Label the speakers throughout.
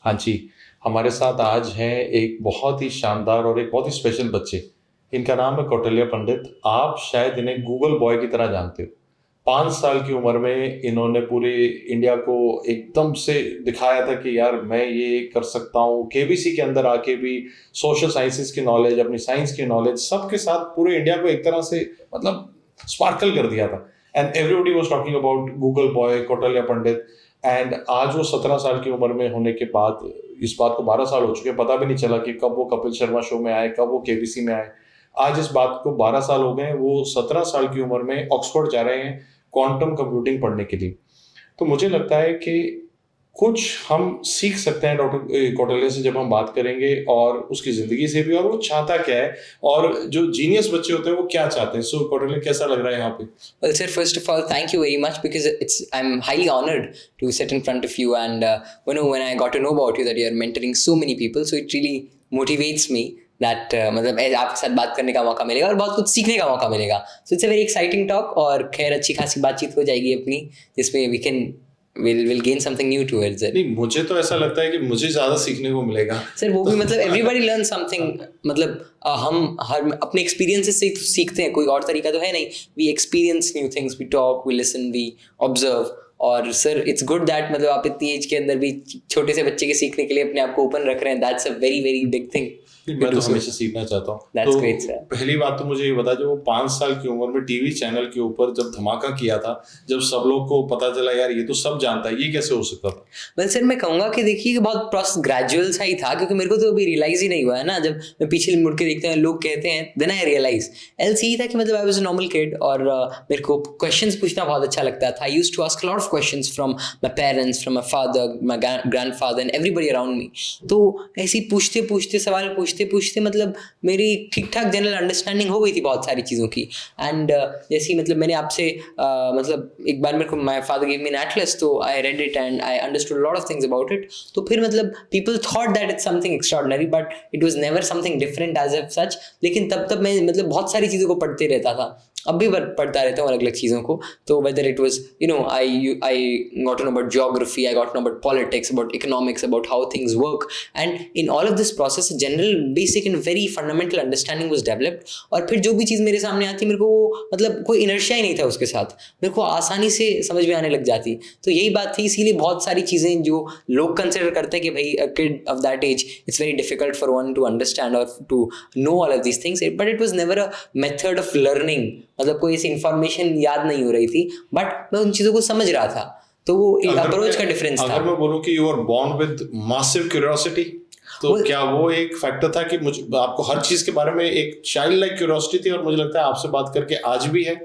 Speaker 1: हाँ जी, हमारे साथ आज हैं एक बहुत ही शानदार और एक बहुत ही स्पेशल बच्चे। इनका नाम है कौटिल्य पंडित। आप शायद इन्हें गूगल बॉय की तरह जानते हो। 5 साल की उम्र में इन्होंने पूरे इंडिया को एकदम से दिखाया था कि यार मैं ये कर सकता हूँ। केबीसी के अंदर आके भी सोशल साइंसेस की नॉलेज, अपनी साइंस की नॉलेज सबके साथ पूरे इंडिया को एक तरह से मतलब स्पार्कल कर दिया था। And everybody was talking about Google boy Kautilya Pandit. And आज वो 17 साल की उम्र में होने के बाद, इस बात को 12 साल हो चुके हैं, पता भी नहीं चला कि कब वो कपिल शर्मा शो में आए, कब वो केबीसी में आए। आज इस बात को 12 साल हो गए, वो 17 साल की उम्र में ऑक्सफोर्ड जा रहे हैं क्वांटम कंप्यूटिंग पढ़ने के लिए। तो मुझे लगता है कि कुछ हम सीख सकते हैं डॉक्टर कौटिल्य से जब हम बात करेंगे, और उसकी जिंदगी से भी, और वो चाहता क्या है, और जो जीनियस बच्चे होते हैं वो क्या चाहते हैं। सो कौटिल्य, कैसा लग रहा है यहाँ पे?
Speaker 2: Well, sir, first of all, thank you very much because I'm highly honored to sit in front of you. And when I got to know about you that you're mentoring so many people, so it really motivates me that मतलब आपके साथ बात करने का मौका मिलेगा और बहुत कुछ सीखने का मौका मिलेगा. So it's a very exciting talk और खैर अच्छी खासी बातचीत हो जाएगी अपनी, जिसमें we'll gain something new towards it.
Speaker 1: नहीं, मुझे तो ऐसा लगता है कि मुझे ज्यादा सीखने को मिलेगा।
Speaker 2: सर वो भी मतलब everybody learns something. मतलब हम हर अपने experiences से ही तो सीखते हैं, कोई और तरीका तो है नहीं. We experience new things, we talk, we listen, we observe. और सर इट्स गुड दैट मतलब आप इतनी एज के अंदर भी छोटे से बच्चे के सीखने के लिए अपने आप को ओपन रख रहे हैं. That's a very very big thing.
Speaker 1: मैं तो हमेशा सीखना चाहता हूँ।
Speaker 2: That's
Speaker 1: तो
Speaker 2: great, sir.
Speaker 1: पहली बात तो मुझे ये बता, जो वो 5 साल की उम्र में टीवी चैनल के ऊपर जब धमाका किया था, जब सब लोग को पता चला यार ये तो सब जानता है, ये कैसे हो सकता था?
Speaker 2: वेल सर, मैं कहूँगा कि देखिए कि बहुत प्रोसेस ग्रेजुअल सा ही था, क्योंकि मेरे को तो अभी रियलाइज ही नहीं हुआ है ना. जब मैं पीछे मुड़ के देखते हैं, लोग कहते हैं, देन आई रियलाइज एल्स यही था कि मतलब I was a normal kid और मेरे को क्वेश्चंस पूछना बहुत अच्छा लगता था. I used to ask lot of questions from my parents, from my father, my grandfather and everybody around me. तो ऐसे पूछते पूछते, सवाल पूछते पूछते मतलब मेरी ठीक ठाक जनरल अंडरस्टैंडिंग हो गई थी बहुत सारी चीज़ों की. एंड जैसे ही मतलब मैंने आपसे मतलब एक बार मेरे को my father give me an atlas, तो I read it and I understood lot of things about it. तो फिर मतलब people thought that it's something extraordinary, but it was never something different as of such. लेकिन तब मैं मतलब बहुत सारी चीज़ों को पढ़ते रहता था, अब भी पढ़ता रहता हूँ अलग अलग चीज़ों को. तो whether it was I got to know about geography, I got to know about politics, about economics, about how things work. And in all of this process general basic and very fundamental understanding was developed. और फिर जो भी चीज़ मेरे सामने आती, मेरे को वो मतलब कोई इनर्शिया ही नहीं था उसके साथ, मेरे को आसानी से समझ में आने लग जाती. तो यही बात थी. इसीलिए बहुत सारी चीज़ें जो लोग कंसिडर करते हैं कि भाई a kid of that age it's very difficult for one to understand और to know all of these things, but it was never a method of learning. मतलब कोई ऐसी इंफॉर्मेशन याद नहीं हो रही थी, बट मैं उन चीज़ों को समझ रहा था. तो वो अप्रोच का डिफरेंस था.
Speaker 1: अगर मैं बोलूं कि you are born with massive curiosity, तो क्या वो एक फैक्टर था कि मुझे आपको हर चीज के बारे में एक चाइल्ड लाइक क्यूरियोसिटी थी, और मुझे लगता है आपसे बात करके आज भी है?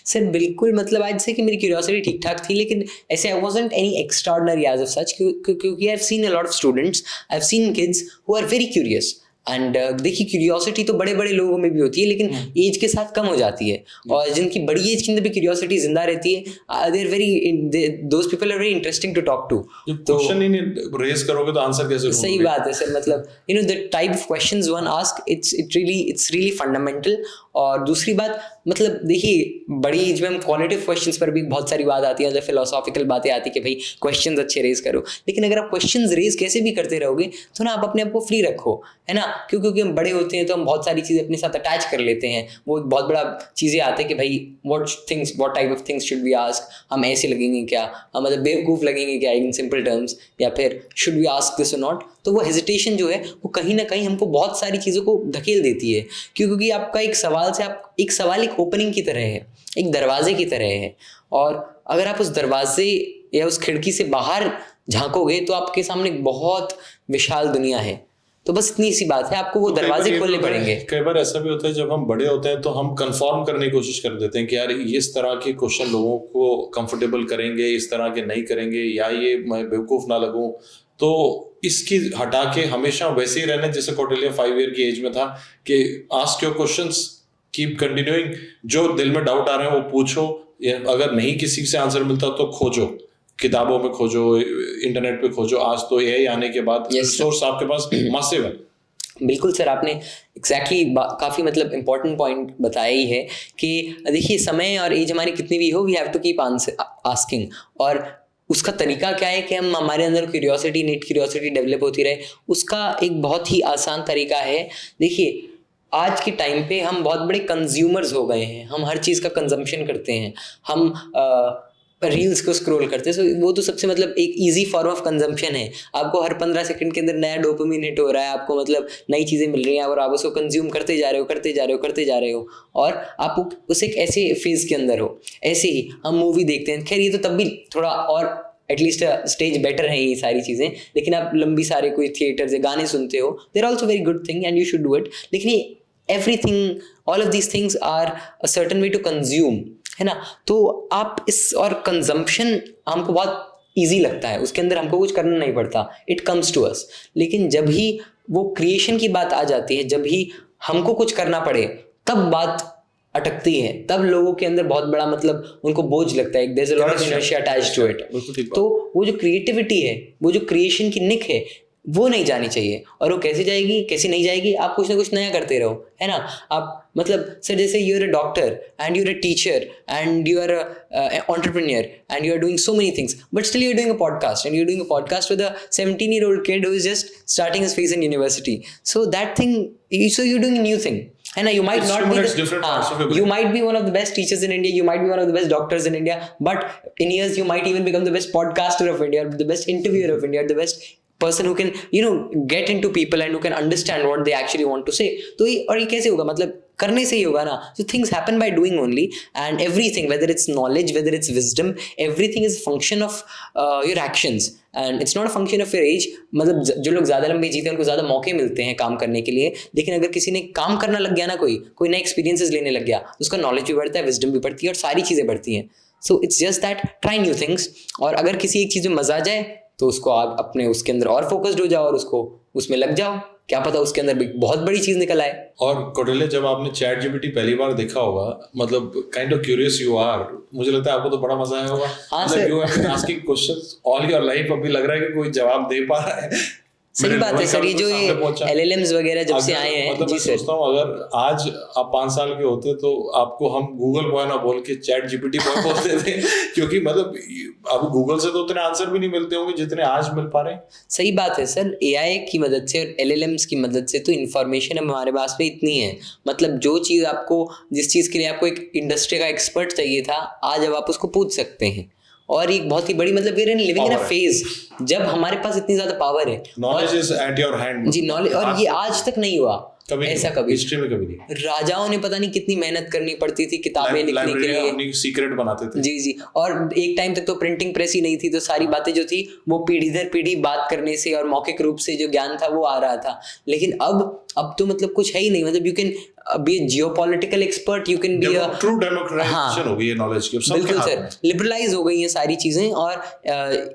Speaker 2: सर बिल्कुल, मतलब आज से कि मेरी क्यूरियोसिटी ठीक ठाक थी, लेकिन ऐसे I wasn't any extraordinary as of such, क्योंकि I have seen a lot of students, I have seen kids who are very curious. And देखिए क्यूरियोसिटी तो बड़े बड़े लोगों में भी होती है, लेकिन एज के साथ कम हो जाती है. और जिनकी बड़ी एज के अंदर भी क्यूरियोसिटी जिंदा रहती है, they are very, those people are very interesting to talk to.
Speaker 1: तो क्वेश्चन ही नहीं रेज करोगे तो आंसर कैसे ढूंढोगे?
Speaker 2: सही बात है सर. मतलब the type of questions one ask, it's really fundamental. और दूसरी बात, मतलब देखिए बड़ी एज में हम क्वालिटेटिव क्वेश्चंस पर भी बहुत सारी बात आती है, मतलब फिलोसॉफिकल बातें आती है कि भाई क्वेश्चंस अच्छे रेज करो. लेकिन अगर आप क्वेश्चंस रेज कैसे भी करते रहोगे तो ना आप अपने आप को फ्री रखो, है ना. क्योंकि हम बड़े होते हैं तो हम बहुत सारी चीज़ें अपने साथ अटैच कर लेते हैं. वो एक बहुत बड़ा चीज़ें आते हैं कि भाई what type of things should we ask. हम ऐसे लगेंगे क्या, हम मतलब बेवकूफ़ लगेंगे क्या इन सिंपल टर्म्स, या फिर शुड वी आस्क दिस और नॉट. तो वो हेजिटेशन जो है वो कहीं ना कहीं हमको बहुत सारी चीज़ों को धकेल देती है, क्योंकि आपका एक सवाल एक ओपनिंग की तरह है, एक दरवाजे की तरह है. और अगर आप उस दरवाजे या उस खिड़की से बाहर झांकोगे तो आपके सामने बहुत विशाल दुनिया है. तो बस इतनी सी बात है, आपको वो
Speaker 1: तो
Speaker 2: दरवाजे खोलने पड़ेंगे.
Speaker 1: कई बार ऐसा भी होता है जब हम बड़े होते हैं तो हम कंफर्म करने की कोशिश कर देते हैं कि यार इस तरह के क्वेश्चन लोगों को कंफर्टेबल करेंगे, इस तरह के नहीं करेंगे, या ये मैं बेवकूफ़ ना लगूं. तो इसकी हटा के हमेशा वैसे ही रहना जैसे कौटिल्य 5 ईयर की एज में था, कि ask your questions, keep continuing, जो दिल में डाउट आ रहे हैं वो पूछो, अगर नहीं किसी से आंसर मिलता तो खोजो, किताबों में खोजो, इंटरनेट पे खोजो. आज तो एआई आने के बाद रिसोर्स आपके पास मासिव है.
Speaker 2: बिल्कुल सर, आपने एग्जैक्टली काफ़ी मतलब इंपॉर्टेंट पॉइंट बताया ही है कि देखिए समय और एज हमारी कितनी भी हो, we have to keep asking. और उसका तरीका क्या है कि हम हमारे अंदर क्यूरियोसिटी, नीट क्यूरियोसिटी डेवलप होती रहे, उसका एक बहुत ही आसान तरीका है। देखिए, आज के टाइम पे हम बहुत बड़े कंज्यूमर्स हो गए हैं, हम हर चीज़ का कंजम्पशन करते हैं, हम रील्स को स्क्रॉल करते हैं। सो वो तो सबसे मतलब एक इजी फॉर्म ऑफ कंजम्पशन है। आपको हर 15 सेकंड के अंदर नया डोपामिन हिट हो रहा है, आपको मतलब नई चीज़ें मिल रही हैं और आप उसको कंज्यूम करते जा रहे हो, करते जा रहे हो, करते जा रहे हो, और आप उस एक ऐसे फेज के अंदर हो। ऐसे ही हम मूवी देखते हैं, खैर ये तो तब भी थोड़ा और एटलीस्ट स्टेज बेटर है ये सारी चीज़ें, लेकिन आप लंबी सारे कोई थिएटर से गाने सुनते हो, there also very good thing and you should do it. लेकिन ये everything, all of these things are a certain way to consume, है ना। तो आप इस, और कंजम्पशन हमको बहुत ईजी लगता है, उसके अंदर हमको कुछ करना नहीं पड़ता, इट कम्स टू अस। लेकिन जब ही वो क्रिएशन की बात आ जाती है, जब ही हमको कुछ करना पड़े, तब बात अटकती है, तब लोगों के अंदर बहुत बड़ा मतलब उनको बोझ लगता है, there is a lot of inertia attached to it. तो वो जो क्रिएटिविटी है, वो जो क्रिएशन की निक है, वो नहीं जानी चाहिए। और वो कैसे जाएगी, कैसे नहीं जाएगी, आप कुछ ना कुछ नया करते रहो, है ना। आप मतलब सर जैसे you are a doctor and you are a teacher and you are entrepreneur and you are doing so many things, but still you are doing a podcast and you are doing a podcast with a 17-year-old kid who is just starting his phase in university. So that thing, so you're doing a new thing, है ना। You might not be you might be one of the best teachers in India, you might be one of the best doctors in India, but in years you might even become the best podcaster of India, the best interviewer of India, the best person who can get into people and who can understand what they actually want to say. तो ये कैसे होगा, मतलब करने से ही होगा ना. So things happen by doing only, and everything, whether it's knowledge, whether it's wisdom, everything is a function of your actions, and it's not a function of your age. मतलब जो लोग ज़्यादा लंबे जीते हैं उनको ज़्यादा मौके मिलते हैं काम करने के लिए, लेकिन अगर किसी ने काम करना लग गया ना, कोई नए एक्सपीरियंसेस लेने लग गया, उसका नॉलेज भी बढ़ता है, विजडम भी बढ़ती है, और सारी चीज़ें बढ़ती हैं. So it's just that, try new things, और अगर किसी एक चीज़ में मज़ा आ जाए तो उसको आप अपने उसके अंदर और फोकस्ड हो जाओ और उसको उसमें लग जाओ, क्या पता उसके अंदर भी बहुत बड़ी चीज निकल आए.
Speaker 1: और कौटिल्य, जब आपने चैट जीपीटी पहली बार देखा होगा, मतलब kind of curious you are, मुझे लगता है आपको तो बड़ा मजा आया होगा. मतलब you have been asking questions all your life, अभी लग रहा है कि कोई जवाब दे पा रहा है.
Speaker 2: सही बात है सर, ये जो LLMs वगैरह जब से आए हैं,
Speaker 1: मतलब मैं सोचता हूँ अगर आज आप 5 साल के होते तो आपको हम गूगल बॉय ना बोल के चैट जीपीटी बॉय बोलते थे, क्योंकि मतलब अब गूगल से तो उतने आंसर भी नहीं मिलते होंगे जितने आज मिल पा रहे हैं.
Speaker 2: सही बात है सर, AI की मदद से और LLMs की मदद से तो इन्फॉर्मेशन हमारे पास में इतनी है, मतलब जो चीज़ आपको, जिस चीज़ के लिए आपको एक इंडस्ट्री का एक्सपर्ट चाहिए था, आज अब आप उसको पूछ सकते हैं. और एक बहुत ही बड़ी, मतलब we are living in a phase जब हमारे पास इतनी ज्यादा पावर है,
Speaker 1: knowledge is at your hand
Speaker 2: जी, नॉलेज. और ये आज तक नहीं हुआ, ऐसा कभी
Speaker 1: हिस्ट्री में कभी नहीं.
Speaker 2: राजाओं ने पता नहीं कितनी मेहनत करनी पड़ती थी किताबें लिखने के लिए,
Speaker 1: अपनी सीक्रेट बनाते थे.
Speaker 2: जी. और एक टाइम तक तो प्रिंटिंग प्रेस ही नहीं थी, तो सारी बातें जो थी वो पीढ़ी दर पीढ़ी बात करने से और मौखिक रूप से जो ज्ञान था वो आ रहा था. लेकिन अब तो मतलब कुछ है ही नहीं, मतलब you can be a geopolitical expert, you can be a
Speaker 1: true democratisation हो गई है नॉलेज की.
Speaker 2: बिल्कुल सर, लिबरलाइज हो गई है सारी चीजें. और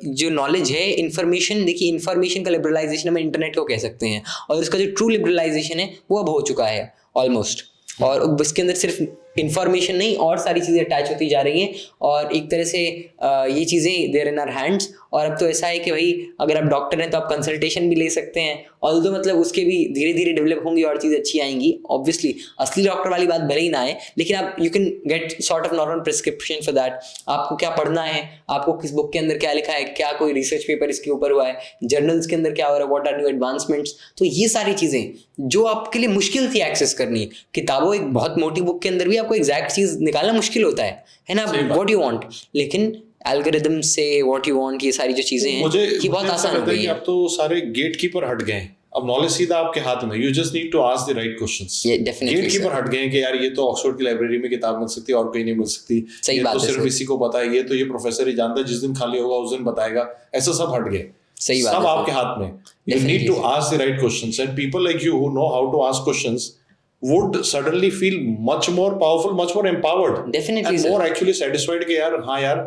Speaker 2: जो नॉलेज है, इंफॉर्मेशन, देखिए इंफॉर्मेशन का लिबरलाइजेशन हम इंटरनेट को कह सकते हैं, और उसका जो ट्रू लिबरलाइजेशन है वो अब हो चुका है ऑलमोस्ट. और इसके अंदर सिर्फ इंफॉर्मेशन नहीं, और सारी चीज़ें अटैच होती जा रही हैं, और एक तरह से ये चीज़ें देयर इन आवर हैंड्स. और अब तो ऐसा है कि भाई अगर आप डॉक्टर हैं तो आप कंसल्टेशन भी ले सकते हैं, ऑल्दो मतलब उसके भी धीरे धीरे डेवलप होंगी और चीज़ें अच्छी आएंगी. ऑब्वियसली असली डॉक्टर वाली बात भले ही ना आए, लेकिन आप you can get sort of normal prescription for that. आपको क्या पढ़ना है, आपको किस बुक के अंदर क्या लिखा है, क्या कोई रिसर्च पेपर इसके ऊपर हुआ है, जर्नल्स के अंदर क्या हो रहा है, व्हाट आर न्यू एडवांसमेंट्स. तो ये सारी चीज़ें जो आपके लिए मुश्किल थी एक्सेस करनी, किताबों, एक बहुत मोटी बुक के अंदर भी आपको एग्जैक्ट चीज़ निकालना मुश्किल होता है ना, व्हाट यू वांट. लेकिन एल्गोरिदम से व्हाट यू वांट, ये सारी जो चीजें हैं ये बहुत आसान हो गई है.
Speaker 1: अब तो सारे गेटकीपर हट गए हैं, अब नॉलेज सीधा आपके हाथ में. You just need to ask the right questions. Gatekeeper हट गए हैं कि यार ये तो ऑक्सफोर्ड की लाइब्रेरी में किताब मिल सकती है और कहीं नहीं मिल सकती,
Speaker 2: सही बात
Speaker 1: है,
Speaker 2: तो
Speaker 1: सिर्फ इसी को पता है, ये तो ये प्रोफेसर ही जानता है, जिस दिन खाली होगा उस दिन बताएगा. ऐसा सब हट गए.
Speaker 2: सही बात,
Speaker 1: सब आपके हाथ में. You need to ask the right questions, and people like you who know how to ask questions would suddenly feel much more powerful, much more empowered,
Speaker 2: definitely,
Speaker 1: and more actually satisfied कि यार हाँ यार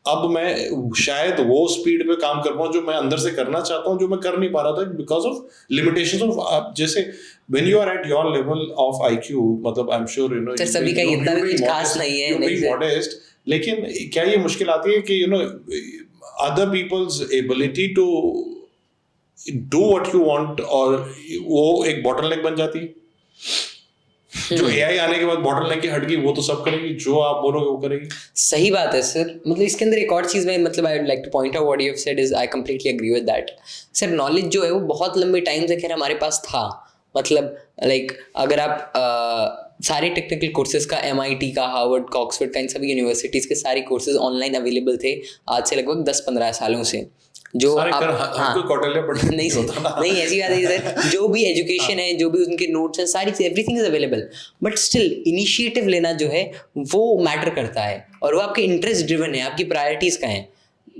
Speaker 1: अब मैं शायद वो speed पे काम कर पाऊँ जो मैं अंदर से करना चाहता हूँ, जो मैं कर नहीं पा रहा था because of limitations of जैसे when you are at your level of IQ, मतलब I'm sure you know
Speaker 2: सभी का इतना भी कुछ खास नहीं है,
Speaker 1: नहीं modest, लेकिन क्या ये मुश्किल आती है कि you know other people's ability to do what you want, और वो एक bottleneck बन जाती है. जो एआई आने के बाद बॉटलनेक की हट गई, वो तो सब करेगी, जो आप बोलोगे वो करेगी।
Speaker 2: सही बात है सर। मतलब इसके अंदर एक और चीज़ मैं मतलब I would like to point out what you have said is I completely agree with that. Sir knowledge जो है वो बहुत लंबे टाइम से खैर हमारे पास था। मतलब लाइक अगर आप सारे टेक्निकल कोर्सेज का MIT का, हार्वर्ड का, ऑक्सफोर्ड का, इन सभी यूनिवर्सिटीज़ के सारे कोर्सेज ऑनलाइन अवेलेबल थे आज से लगभग 10-15 सालों से। जो आप
Speaker 1: हमको कौटिल्य पंडित
Speaker 2: नहीं
Speaker 1: होता ना।
Speaker 2: नहीं ऐसी बात है सर। जो भी एजुकेशन है, जो भी उनके नोट्स हैं, सारी चीज़ everything is available, but still initiative लेना जो है वो मैटर करता है, और वो आपके इंटरेस्ट ड्रिवन है, आपकी प्रायोरिटीज का है,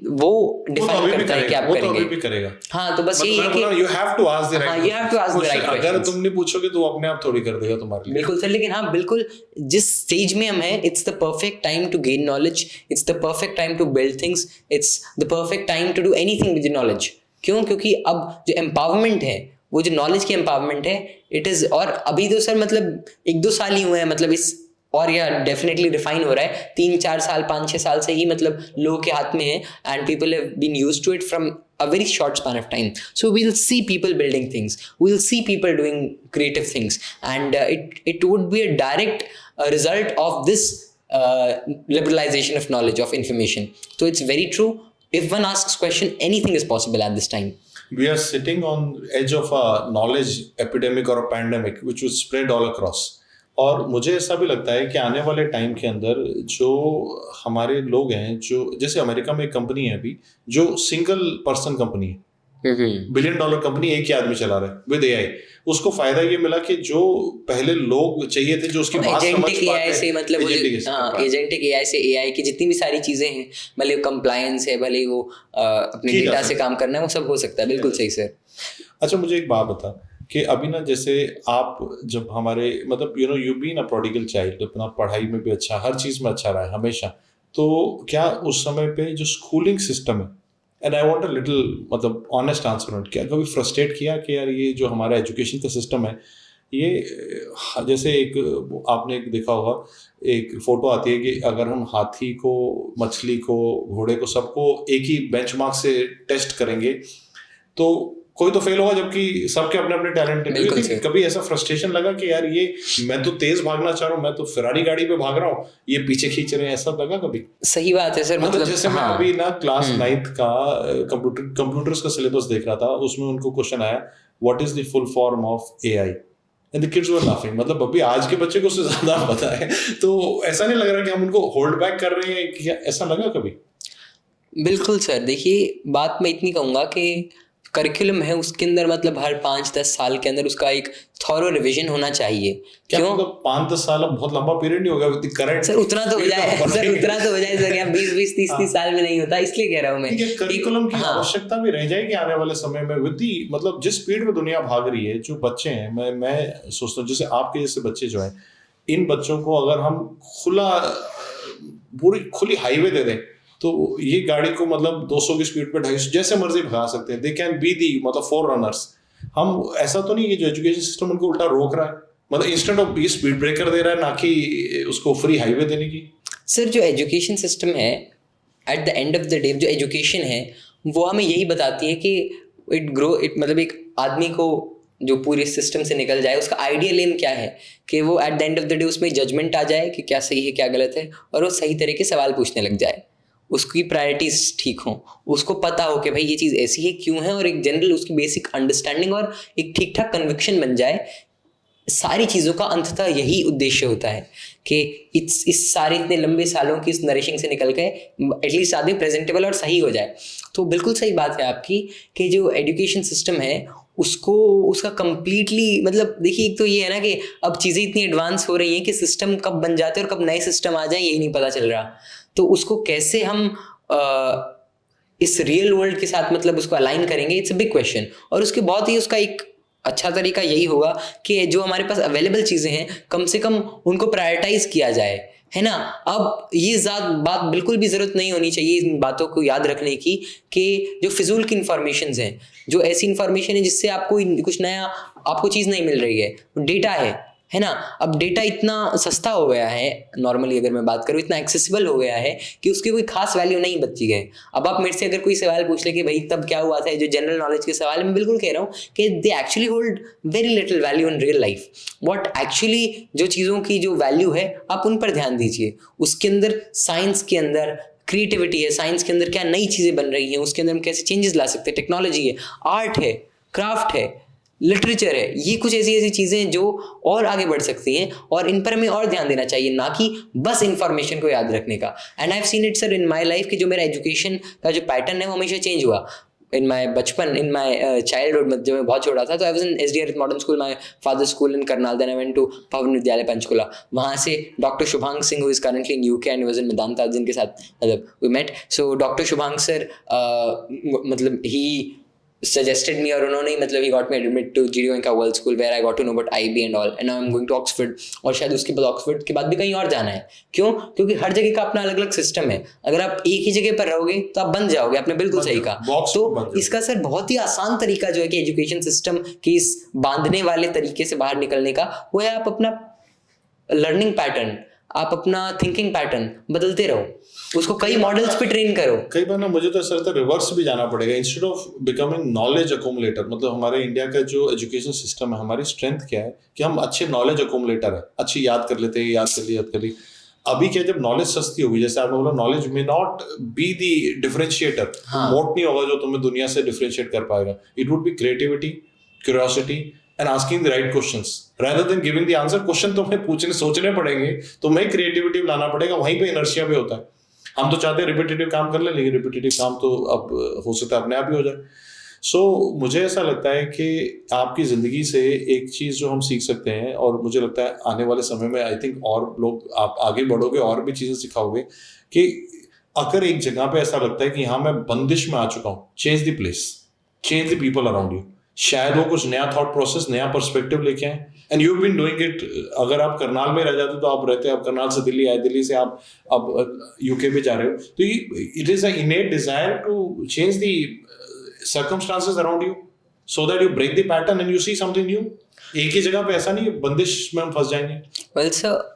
Speaker 2: वो डिफाइन करता है कि आप करेंगे।
Speaker 1: वो तो अभी भी करेगा।
Speaker 2: हाँ, तो बस यही है कि
Speaker 1: you have to ask the right
Speaker 2: हाँ, you have to ask the right
Speaker 1: questions। अगर तुम नहीं पूछोगे तो वो अपने आप थोड़ी कर देगा तुम्हारे लिए।
Speaker 2: बिल्कुल सर। लेकिन हाँ बिल्कुल, जिस स्टेज में हम हैं, it's the perfect time to gain knowledge, it's the perfect time to build things, it's the perfect time to do anything with knowledge. क्यों? क्योंकि अब जो एम्पावरमेंट है, वो जो नॉलेज की एम्पावरमेंट है, इट इज़, और अभी तो सर मतलब 1-2 साल ही हुए हैं, मतलब इस, और यह डेफिनेटली रिफाइन हो रहा है 3-4 साल 5-6 साल से ही, मतलब लोगों के हाथ में है, and people have been used to it from a very short span of time. So we'll see people building things, we'll see people doing creative things, and it would be a direct result of this liberalization of knowledge, of information. So it's very true. If one asks question, anything is possible at this time.
Speaker 1: We are sitting on edge of a knowledge epidemic or a pandemic which will spread all across. और मुझे ऐसा भी लगता है कि आने वाले time के अंदर जो हमारे लोग हैं, जो जैसे अमेरिका में एक कंपनी है अभी जो सिंगल पर्सन कंपनी है, $1 बिलियन कंपनी, एक ही आदमी चला रहा है विद एआई। उसको फायदा ये मिला कि जो पहले लोग चाहिए थे जो उसकी बात समझ पाते हैं,
Speaker 2: से मतलब एजेंटिक एआई से एआई की जितनी भी सारी चीजें हैं, भले कंप्लायंस है, भले वो अपने डेटा से काम करना है, वो सब हो सकता है। बिल्कुल सही सर।
Speaker 1: अच्छा मुझे एक बात बता कि अभी ना, जैसे आप जब हमारे मतलब you been a prodigal child, अपना पढ़ाई में भी अच्छा, हर चीज़ में अच्छा रहा है हमेशा, तो क्या उस समय पे जो स्कूलिंग सिस्टम है, and I want a little मतलब ऑनेस्ट आंसर, क्या कभी फ्रस्ट्रेट किया कि यार ये जो हमारा एजुकेशन का सिस्टम है, ये जैसे एक आपने एक देखा होगा, एक फोटो आती है कि अगर हम हाथी को, मछली को, घोड़े को, सबको एक ही बेंचमार्क से टेस्ट करेंगे तो कोई तो फेल होगा, जबकि सबके अपने अपने टैलेंट है। कभी ऐसा फ्रस्ट्रेशन लगा कि यार ये मैं तो तेज भागना चाह रहा हूँ, मैं तो फेरारी गाड़ी पे भाग रहा हूँ, ये पीछे खींच रहे हैं, ऐसा लगा कभी?
Speaker 2: सही बात है सर। मतलब
Speaker 1: जैसे मैं अभी ना क्लास 9th का कंप्यूटर्स का सिलेबस देख रहा था, उसमें उनको क्वेश्चन आया what is the full form of AI, and the kids were laughing. मतलब अभी आज के बच्चे को उससे ज्यादा पता है, तो ऐसा नहीं लग रहा कि हम उनको होल्ड बैक कर रहे हैं, क्या ऐसा लगा कभी?
Speaker 2: बिल्कुल सर। देखिए, बात मैं इतनी कहूँगा कि करिकुलम है उसके अंदर मतलब हर 5-10 साल के अंदर उसका एक थॉरो रिवीजन होना चाहिए।
Speaker 1: क्यों? मतलब 5-10 साल अब बहुत लंबा पीरियड नहीं होगा करंट
Speaker 2: सर? उतना तो हो जाए सर, उतना तो हो जाए सर, क्या 20-30 साल में नहीं होता, इसलिए कह रहा हूँ मैं।
Speaker 1: करिकुलम की आवश्यकता भी रह जाएगी आने वाले समय में विद दी, मतलब जिस स्पीड में दुनिया भाग रही है, जो बच्चे हैं, मैं सोचता हूँ जैसे आपके जैसे बच्चे जो हैं, इन बच्चों को अगर हम पूरी खुली हाईवे दे दें तो ये गाड़ी को मतलब 200 की स्पीड पे 250 जैसे मर्जी भगा सकते हैं। दे कैन बी दी मतलब फोर रनर्स। हम ऐसा तो नहीं कि जो एजुकेशन सिस्टम उनको उल्टा रोक रहा है, मतलब इंस्टेंट ऑफ ये स्पीड ब्रेकर दे रहा है, ना कि उसको फ्री हाईवे देने की।
Speaker 2: सर जो एजुकेशन सिस्टम है, eight the end of the day जो एजुकेशन है वो हमें यही बताती है कि इट मतलब एक आदमी को जो पूरे सिस्टम से निकल जाए, उसका आइडियल एम क्या है कि वो eight the end of the day उसमें जजमेंट आ जाए कि क्या सही है क्या गलत है, और वो सही तरह के सवाल पूछने लग जाए, उसकी प्रायोरिटीज ठीक हों, उसको पता हो कि भाई ये चीज़ ऐसी है क्यों है, और एक जनरल उसकी बेसिक अंडरस्टैंडिंग और एक ठीक ठाक कन्विक्शन बन जाए। सारी चीज़ों का अंततः यही उद्देश्य होता है कि इस सारे इतने लंबे सालों की इस नरिशिंग से निकल के एटलीस्ट आदमी प्रेजेंटेबल और सही हो जाए। तो बिल्कुल सही बात है आपकी कि जो एजुकेशन सिस्टम है उसका कंप्लीटली मतलब देखिए, एक तो ये है ना कि अब चीज़ें इतनी एडवांस हो रही हैं कि सिस्टम कब बन जाते हैं और कब नए सिस्टम आ जाए यही नहीं पता चल रहा। तो उसको कैसे हम इस रियल वर्ल्ड के साथ मतलब उसको अलाइन करेंगे, इट्स अ बिग क्वेश्चन। और उसके बहुत ही उसका एक अच्छा तरीका यही होगा कि जो हमारे पास अवेलेबल चीज़ें हैं कम से कम उनको प्रायोरिटाइज किया जाए, है ना। अब ये बात बिल्कुल भी ज़रूरत नहीं होनी चाहिए इन बातों को याद रखने की कि जो फिजूल की इंफॉर्मेशन हैं, जो ऐसी इंफॉर्मेशन है जिससे आपको कुछ नया आपको चीज़ नहीं मिल रही है, डेटा है, है ना। अब डेटा इतना सस्ता हो गया है, नॉर्मली अगर मैं बात करूँ, इतना एक्सेसिबल हो गया है कि उसकी कोई खास वैल्यू नहीं बची है। अब आप मेरे से अगर कोई सवाल पूछ ले कि भाई तब क्या हुआ था, जो जनरल नॉलेज के सवाल है, मैं बिल्कुल कह रहा हूँ कि they actually hold very little value in real life. What actually जो चीज़ों की जो वैल्यू है, आप उन पर ध्यान दीजिए। उसके अंदर, साइंस के अंदर क्रिएटिविटी है, साइंस के अंदर क्या नई चीज़ें बन रही हैं, उसके अंदर हम कैसे चेंजेस ला सकते हैं, टेक्नोलॉजी है, आर्ट है, क्राफ्ट है, लिटरेचर है, ये कुछ ऐसी ऐसी चीज़ें हैं जो और आगे बढ़ सकती हैं, और इन पर हमें और ध्यान देना चाहिए, ना कि बस इंफॉर्मेशन को याद रखने का। And I have seen it sir in my life कि जो मेरा एजुकेशन का जो पैटर्न है वो हमेशा चेंज हुआ। इन माय बचपन, इन माय चाइल्डहुड, जब मैं बहुत छोटा था, तो I was in SDR modern school, my father school in Karnal, then I went to Pawan Vidyalaya Panchkula. वहाँ से doctor Shubhang Singh, who is currently in UK and was in Medanta, जिनके साथ मतलब we met. So doctor Shubhang sir मतलब ही suggested me, और उन्होंने मतलब he got me admitted to GD Goenka World School where I got to know about IB and all, and now I'm going to Oxford, और शायद उसके बाद Oxford के बाद भी कहीं और जाना है। क्यों? क्योंकि हर जगह का अपना अलग अलग सिस्टम है। अगर आप एक ही जगह पर रहोगे तो आप बन जाओगे। आपने बिल्कुल सही कहा। तो इसका सर बहुत ही आसान तरीका जो है कि एजुकेशन सिस्टम की इस बांधने वाले तरीके से बाहर निकलने का, वो है आप अपना लर्निंग पैटर्न, आप अपना थिंकिंग पैटर्न बदलते रहो, उसको कई मॉडल्स पे ट्रेन करो।
Speaker 1: कई बार ना मुझे तो ऐसा लगता है रिवर्स भी जाना पड़ेगा, instead of becoming knowledge accumulator. मतलब हमारे इंडिया का जो एजुकेशन सिस्टम है, हमारी स्ट्रेंथ क्या है कि हम अच्छे नॉलेज अकोमुलेटर है, अच्छी याद कर लेते हैं, याद कर ली। अभी क्या, जब नॉलेज सस्ती होगी, जैसे आपने बोला knowledge may not be the differentiator, मोट नहीं होगा जो तुम्हें दुनिया से डिफरेंशिएट कर पाएगा। It would be creativity, curiosity and asking the right questions rather than giving the answer। Question तुम्हें पूछने सोचने पड़ेंगे, तुम्हें क्रिएटिविटी लाना पड़ेगा, वहीं पे इनर्शिया भी होता है। हम तो चाहते हैं रिपीटेटिव काम कर ले, लेकिन रिपीटेटिव काम तो अब हो सकता है अपने आप ही हो जाए। सो मुझे ऐसा लगता है कि आपकी ज़िंदगी से एक चीज़ जो हम सीख सकते हैं, और मुझे लगता है आने वाले समय में आई थिंक और लोग, आप आगे बढ़ोगे और भी चीज़ें सिखाओगे, कि अगर एक जगह पे ऐसा लगता है कि हाँ मैं बंदिश में आ चुका हूँ, change the place, change the people around you. शायद वो कुछ नया थॉट प्रोसेस, नया पर्सपेक्टिव लेके आए, and you been doing it. अगर आप करनाल में रह जाते तो आप रहते, आप करनाल से दिल्ली आए, दिल्ली से आप अब UK पे जा रहे हो, तो it is a innate desire to change the circumstances around you so that you break the pattern and you see something new. एक ही जगह पे ऐसा नहीं, बंदिश में हम फंस जाएंगे।
Speaker 2: Well sir,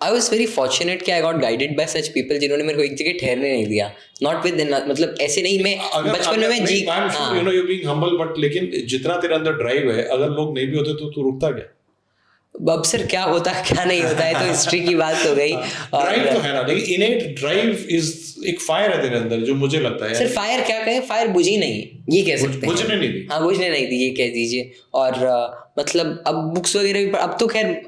Speaker 2: I was very fortunate कि I got guided by such people जिन्होंने मेरे को एक जगह ठहरने नहीं दिया। नॉट विद, मतलब ऐसे नहीं, मैं बचपन में मैं जी,
Speaker 1: you know you being humble, but लेकिन जितना तेरे अंदर ड्राइव है, अगर लोग नहीं भी होते तो तू रुकता क्या?
Speaker 2: अब सर क्या होता क्या नहीं होता है तो हिस्ट्री की बात हो गई।
Speaker 1: ड्राइव तो है ना, लेकिन इनेट ड्राइव इज एक फायर है तेरे अंदर, जो मुझे लगता है।
Speaker 2: सर फायर क्या कहें, फायर बुझी नहीं, ये कह सकते हैं।
Speaker 1: बुझने नहीं दी,
Speaker 2: हाँ बुझने नहीं दी, ये कह दीजिए। और मतलब अब बुक्स वगैरह भी, अब तो खैर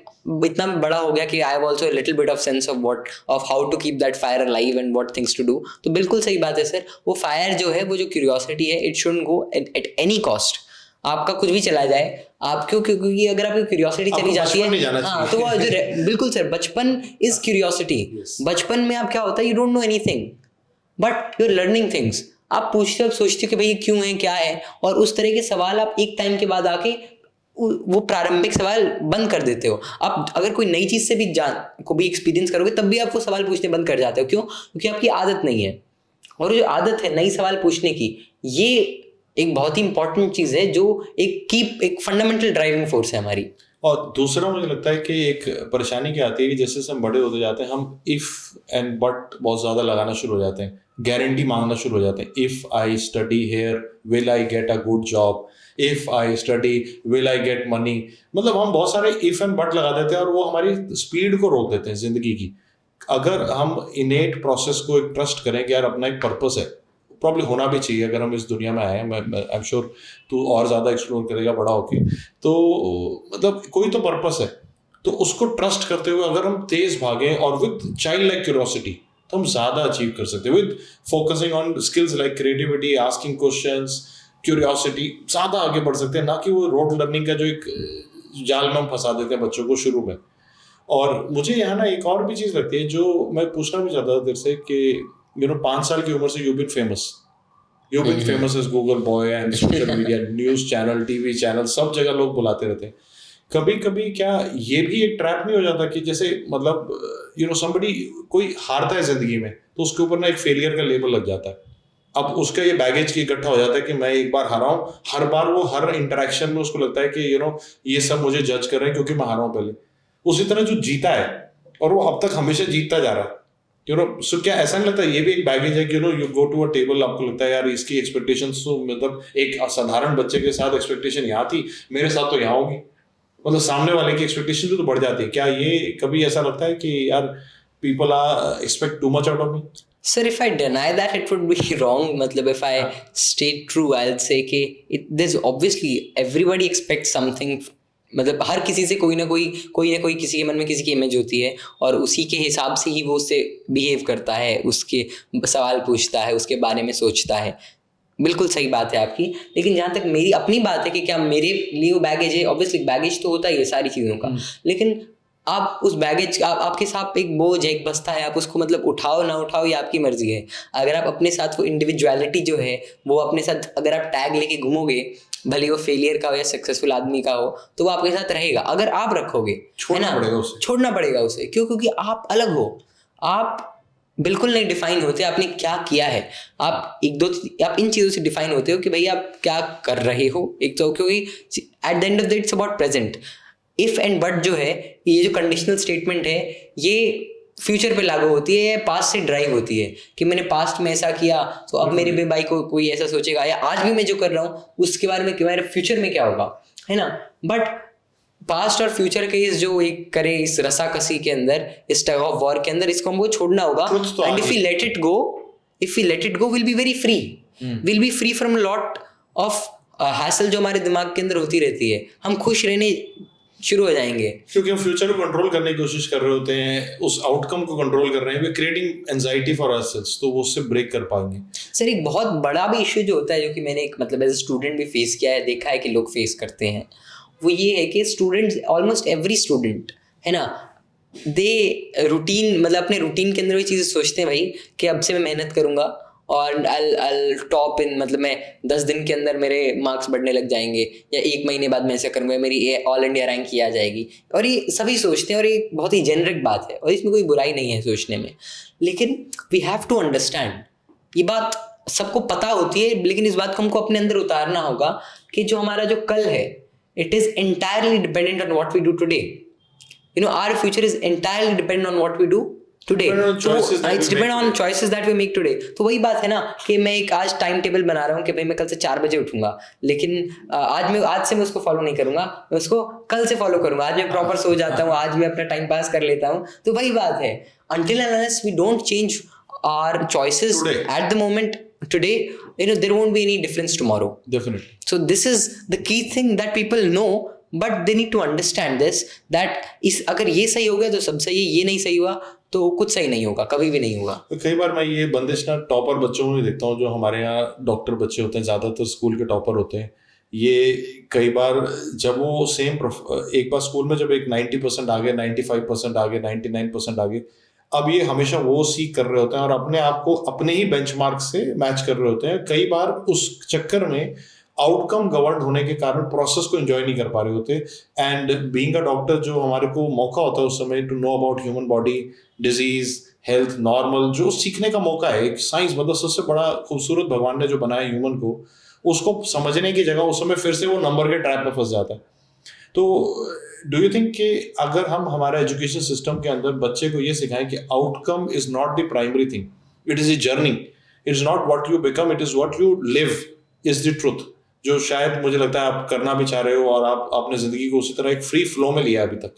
Speaker 2: इतना बड़ा हो गया कि I have also a little bit of sense of what, of how to keep that fire alive and what things to do. तो बिल्कुल सही बात है सर, वो फायर जो है, वो जो क्यूरियोसिटी है, it shouldn't go at any cost. आपका कुछ भी चला जाए, आप क्यों, क्योंकि अगर आपकी क्यूरियोसिटी चली जाती है, हाँ, तो वो जो बिल्कुल सर, बचपन इज क्यूरियोसिटी। बचपन में आप क्या होता है, you don't know anything but you are learning things. आप पूछते हो, सोचते हो कि भाई ये क्यों है, क्या है, और उस तरह के सवाल आप एक टाइम के बाद आके वो प्रारंभिक सवाल बंद कर देते हो। आप अगर कोई नई चीज से भी को भी एक्सपीरियंस करोगे, तब भी आप वो सवाल पूछने बंद कर जाते हो। क्यों? क्योंकि आपकी आदत नहीं है। और जो आदत है नई सवाल पूछने की, ये एक बहुत ही इंपॉर्टेंट चीज है, जो एक फंडामेंटल ड्राइविंग फोर्स है हमारी।
Speaker 1: और दूसरा मुझे लगता है कि एक परेशानी क्या आती है कि जैसे जैसे हम बड़े होते जाते हैं, हम इफ एंड बट बहुत ज्यादा लगाना शुरू हो जाते हैं, गारंटी मांगना शुरू हो जाते हैं। If I study hair will I get a good job, if I study will I get money. मतलब हम बहुत सारे इफ एंड बट लगा देते हैं, और वो हमारी स्पीड को रोक देते हैं जिंदगी की। अगर हम इनेट प्रोसेस को एक ट्रस्ट करें कि यार अपना एक पर्पस है, प्रॉब्लम होना भी चाहिए अगर हम इस दुनिया में आए हैं, मैं आई एम श्योर तू और ज़्यादा एक्सप्लोर करेगा बड़ा होके, तो मतलब कोई तो पर्पस है, तो उसको ट्रस्ट करते हुए अगर हम तेज भागें और विद चाइल्ड लाइक क्यूरियोसिटी, तो हम ज़्यादा अचीव कर सकते हैं। With focusing on skills like creativity, asking questions, curiosity, ज़्यादा आगे बढ़ सकते हैं, ना कि वो रोड लर्निंग का जो एक जाल में हम फंसा देते हैं बच्चों को शुरू में। और मुझे यहाँ ना एक और भी चीज़ लगती है जो मैं पूछना भी चाहता था तेरे से कि 5 साल की उम्र से you've been famous as Google boy and social media, news channel, TV channel, सब जगह लोग बुलाते रहते हैं। कभी कभी क्या ये भी एक ट्रैप नहीं हो जाता कि जैसे मतलब somebody कोई हारता है जिंदगी में, तो उसके ऊपर ना एक फेलियर का लेबल लग जाता है अब उसका ये बैगेज की इकट्ठा हो जाता है कि मैं एक बार हारा हूँ, हर बार वो हर इंटरेक्शन में उसको लगता है कि ये सब मुझे जज कर रहे हैं क्योंकि मैं हारा हूँ पहले। उसी तरह जो जीता है और वो अब तक हमेशा जीतता जा रहा है, सो क्या ऐसा नहीं लगता ये भी एक बैगेज है कि you go to a table, आपको लगता है यार इसकी एक्सपेक्टेशंस तो मतलब एक साधारण बच्चे के साथ एक्सपेक्टेशन यहाँ थी, मेरे साथ तो यहाँ होगी, मतलब सामने वाले की एक्सपेक्टेशन तो बढ़ जाती है। क्या ये कभी ऐसा लगता है कि यार people are expect too much out of me?
Speaker 2: Sir, if I deny that, it would be wrong. मतलब if I stay true, I'll say कि there's obviously everybody expects something. मतलब हर किसी से कोई ना कोई किसी के मन में किसी की इमेज होती है और उसी के हिसाब से ही वो उससे बिहेव करता है, उसके सवाल पूछता है, उसके बारे में सोचता है। बिल्कुल सही बात है आपकी। लेकिन जहाँ तक मेरी अपनी बात है कि क्या मेरे लिए वो बैगेज है, ऑब्वियसली बैगेज तो होता ही है सारी चीज़ों का, लेकिन आप उस बैगेज आपके साथ एक बोझ है, एक बस्ता है, आप उसको मतलब उठाओ ना उठाओ ये आपकी मर्जी है। अगर आप अपने साथ वो इंडिविजुअलिटी जो है वो अपने साथ अगर आप टैग लेके घूमोगे, भले वो फेलियर का हो या सक्सेसफुल आदमी का हो, तो वो आपके साथ रहेगा अगर आप रखोगे, छोड़ना पड़ेगा उसे। क्यों? क्योंकि आप अलग हो, आप बिल्कुल नहीं डिफाइन होते आपने क्या किया है। आप आप इन चीज़ों से डिफाइन होते हो कि भाई आप क्या कर रहे हो। एक तो क्योंकि eight the end of the it's about present. If and but जो है, ये जो कंडीशनल स्टेटमेंट है, ये फ्यूचर पे लागू होती है या पास्ट से ड्राइव होती है कि मैंने पास्ट में ऐसा किया तो अब मेरे भी भाई को कोई ऐसा सोचेगा, या आज भी मैं जो कर रहा हूँ उसके बारे में मेरे फ्यूचर में क्या होगा, है ना। बट पास्ट और फ्यूचर के इस जो एक करे इस रसाकसी के अंदर, इस टग ऑफ वॉर के अंदर, इसको हमको छोड़ना होगा। And if we let it go will be very free, will be free from lot of hassle जो हमारे दिमाग के अंदर होती रहती है। हम खुश रहने शुरू हो जाएंगे
Speaker 1: क्योंकि हम फ्यूचर को कंट्रोल करने की कोशिश कर रहे होते हैं, उस आउटकम को कंट्रोल कर रहे हैं, we creating anxiety for ourselves, तो वो उससे ब्रेक कर पाएंगे।
Speaker 2: सर एक बहुत बड़ा भी इश्यू जो होता है, जो कि मैंने एक मतलब एज ए स्टूडेंट भी फेस किया है, देखा है कि लोग फेस करते हैं, वो ये है कि स्टूडेंट्स, ऑलमोस्ट एवरी स्टूडेंट है ना, दे रूटीन मतलब अपने रूटीन के अंदर वही चीज़ें सोचते हैं भाई कि अब से मैं मेहनत करूँगा और I'll टॉप इन, मतलब मैं 10 दिन के अंदर मेरे मार्क्स बढ़ने लग जाएंगे, या 1 महीने बाद मैं ऐसा करूँगा, मेरी ऑल इंडिया रैंक की आ जाएगी। और ये सभी सोचते हैं और ये बहुत ही जेनरिक बात है और इसमें कोई बुराई नहीं है सोचने में। लेकिन वी हैव टू अंडरस्टैंड, ये बात सबको पता होती है, लेकिन इस बात को हमको अपने अंदर उतारना होगा कि जो हमारा जो कल है, it is entirely dependent on what we do today. Our future is entirely dependent on what we do today. It's dependent on choices that we make today. तो वही बात है ना कि मैं एक आज टाइम टेबल बना रहा हूँ कि भाई मैं कल से 4 बजे उठूंगा, लेकिन आज से मैं उसको फॉलो नहीं करूंगा, मैं उसको कल से फॉलो करूंगा। आज मैं प्रॉपर सो जाता हूँ, आज मैं अपना टाइम पास कर लेता हूँ। तो वही बात है, until and unless we don't change our choices today, at the moment today, there won't be any difference tomorrow.
Speaker 1: Definitely.
Speaker 2: So this is the key thing that people know, but they need to understand this, that अगर ये सही हो गया तो सब सही है, ये नहीं सही हुआ तो कुछ सही नहीं होगा, कभी भी नहीं होगा।
Speaker 1: तो कई बार मैं ये बंदिश ना टॉपर बच्चों में देखता हूँ, जो हमारे यहाँ डॉक्टर बच्चे होते हैं, ज़्यादातर स्कूल के टॉपर होते हैं। ये कई बार जब वो एक बार स्कूल में जब एक 90% आ गए, 95% आ गए, 99% आ गए, अब ये हमेशा वो सीख कर रहे होते हैं और अपने आप को अपने ही बेंचमार्क से मैच कर रहे होते हैं। कई बार उस चक्कर में आउटकम गवर्न होने के कारण प्रोसेस को एंजॉय नहीं कर पा रहे होते। एंड बीइंग अ डॉक्टर, जो हमारे को मौका होता है उस समय to know about human body, disease, health, normal, जो सीखने का मौका है, एक साइंस, मतलब सबसे बड़ा खूबसूरत भगवान ने जो बनाया ह्यूमन को, उसको समझने की जगह उस समय फिर से वो नंबर के ट्रैप में फंस जाता है। तो डू यू थिंक कि अगर हम हमारे एजुकेशन सिस्टम के अंदर बच्चे को ये सिखाएं कि outcome is not the primary thing, it is a journey, it is not what you become, it is what you live is the truth, जो शायद मुझे लगता है आप करना भी चाह रहे हो और आप अपने जिंदगी को उसी तरह एक फ्री फ्लो में लिया अभी तक।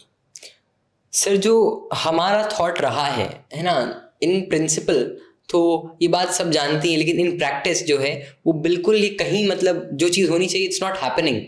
Speaker 2: सर जो हमारा थॉट रहा है ना, इन प्रिंसिपल तो ये बात सब जानती हैं, लेकिन इन प्रैक्टिस जो है वो बिल्कुल ये कहीं मतलब जो चीज़ होनी चाहिए इट्स नॉट हैपनिंग।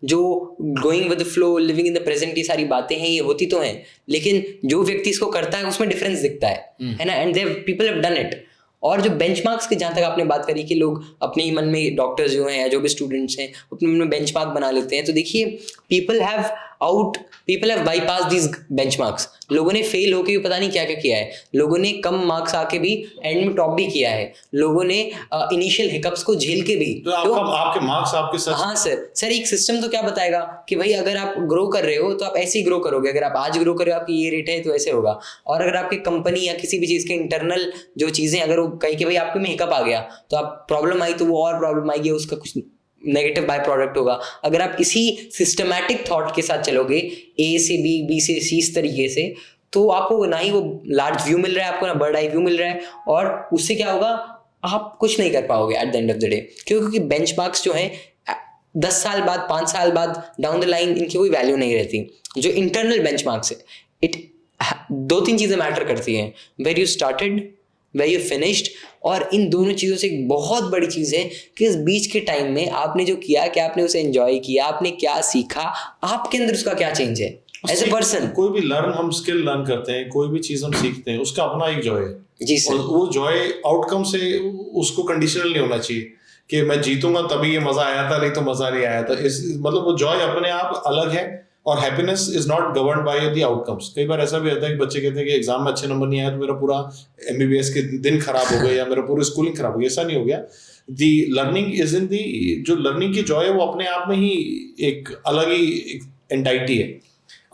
Speaker 2: जो going with the flow, living in the present, ये सारी बातें हैं, ये होती तो हैं, लेकिन जो व्यक्ति इसको करता है उसमें डिफरेंस दिखता है ना। And they people have done it. और जो बेंचमार्क्स की जहाँ तक आपने बात करी कि लोग अपने ही मन में, डॉक्टर्स जो हैं या जो भी स्टूडेंट्स हैं, अपने मन में बेंचमार्क बना लेते हैं, तो देखिए people have out people have bypass these benchmarks. लोगों ने फेल होके भी पता नहीं क्या क्या किया है, लोगों ने कम मार्क्स आके भी एंड में टॉप भी किया है, लोगों ने इनिशियल हिकअप्स को झेल के भी।
Speaker 1: तो आपके मार्क्स आपके सच।
Speaker 2: हाँ सर एक सिस्टम तो क्या बताएगा कि भाई अगर आप ग्रो कर रहे हो तो आप ऐसे ही ग्रो करोगे, अगर आप आज ग्रो कर रहे हो आपकी ये रेट है तो ऐसे होगा। और अगर आपकी कंपनी या किसी भी चीज़ के इंटरनल जो चीज़ें अगर वो कहीं कि भाई आपके में हिकअप आ गया तो आप प्रॉब्लम आई तो वो और प्रॉब्लम आएगी, उसका कुछ नेगेटिव बाय प्रोडक्ट होगा। अगर आप इसी सिस्टमैटिक थॉट के साथ चलोगे ए से बी, बी से सी इस तरीके से, तो आपको ना ही वो लार्ज व्यू मिल रहा है आपको, ना बर्ड आई व्यू मिल रहा है, और उससे क्या होगा आप कुछ नहीं कर पाओगे eight the end of the day. क्योंकि बेंचमार्क्स जो हैं 10 साल बाद 5 साल बाद डाउन द लाइन इनकी कोई वैल्यू नहीं रहती। जो इंटरनल बेंचमार्क्स है इट 2-3 चीज़ें मैटर करती हैं, where you started, where you finished. और इन दोनों चीज़ों से एक बहुत बड़ी चीज़ है कि इस बीच के टाइम में आपने जो किया, क्या आपने उसे एंजॉय किया, आपने क्या सीखा, आपके अंदर उसका क्या चेंज है एज ए पर्सन।
Speaker 1: कोई भी हम स्किल लर्न करते हैं, कोई भी चीज़ हम सीखते हैं, उसका अपना एक जॉय है
Speaker 2: जी सर।
Speaker 1: और वो जॉय आउटकम से उसको कंडीशनल नहीं होना चाहिए कि मैं जीतूंगा तभी ये मजा आया था, नहीं तो मजा नहीं आया था। इस मतलब वो जॉय अपने आप अलग है और happiness is not governed by the outcomes. कई बार ऐसा भी होता है कि बच्चे कहते हैं कि एग्जाम में अच्छे नंबर नहीं आया तो मेरा पूरा एमबीबीएस के दिन खराब हो गए या मेरा पूरी स्कूलिंग खराब हो गई। ऐसा नहीं हो गया। दी लर्निंग इज इन दी, जो लर्निंग की जॉय है वो अपने आप में ही एक अलग ही एंटाइटी है।